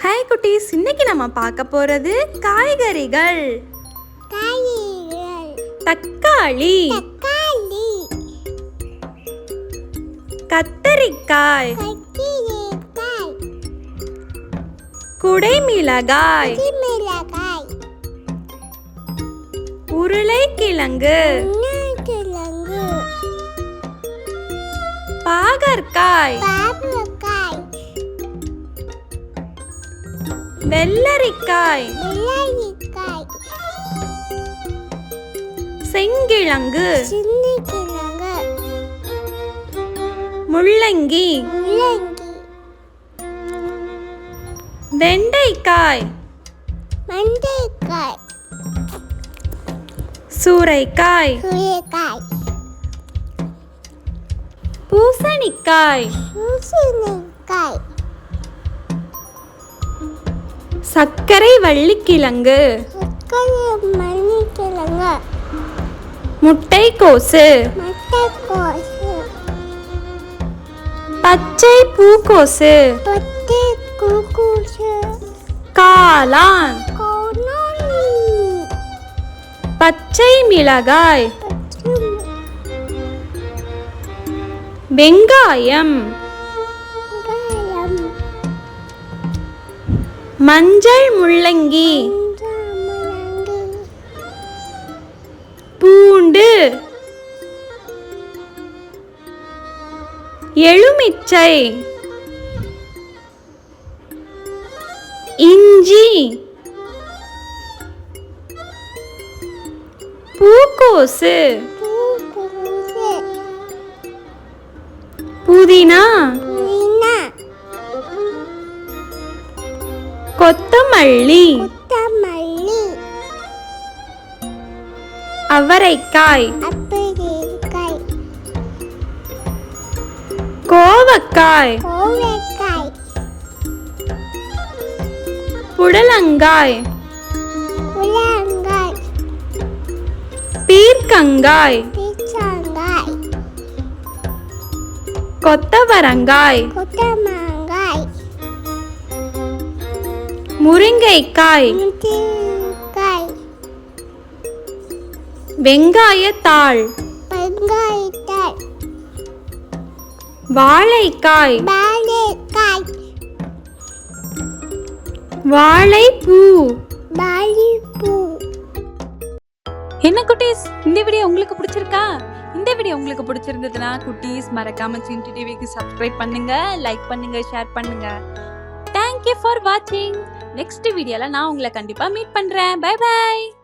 Hi குட்டீஸ், இன்னைக்கு நம்ம பார்க்க போறது காய்கறிகள். தக்காளி, கத்தரிக்காய், குடைமிளகாய், உருளைக்கிழங்கு, பாகற்காய், வெள்ளரிக்காய், செங்கிழங்கு, முள்ளங்கி, வெண்டைக்காய், சூரைக்காய், பூசணிக்காய், சர்க்கரை வள்ளிக்கிழங்கு, முட்டைக்கோசு, பச்சை பூக்கோசு, காளான், பச்சை மிளகாய், வெங்காயம், மஞ்சள் முள்ளங்கி, பூண்டு, எலுமிச்சை, இஞ்சி, பூக்கோசு, புதினா, கொத்தமல்லி, அவரைக்காய், கோவக்காய், புடலங்காய், பீர்க்கங்காய், கொத்தவரங்காய், முருங்கைக்காய், வெங்காயத்தாள், வாழைக்காய், வாழைப்பூ. என்ன குட்டீஸ், இந்த வீடியோ உங்களுக்கு பிடிச்சிருக்கா? இந்த வீடியோ உங்களுக்கு பிடிச்சிருந்ததுன்னா குட்டீஸ் மறக்காம சின்டி டிவிக்கு சப்ஸ்கிரைப் பண்ணுங்க, லைக் பண்ணுங்க, ஷேர் பண்ணுங்க. தேங்க்யூ ஃபார் வாட்சிங். நெக்ஸ்ட் வீடியோல நான் உங்களை கண்டிப்பா மீட் பண்றேன். Bye by.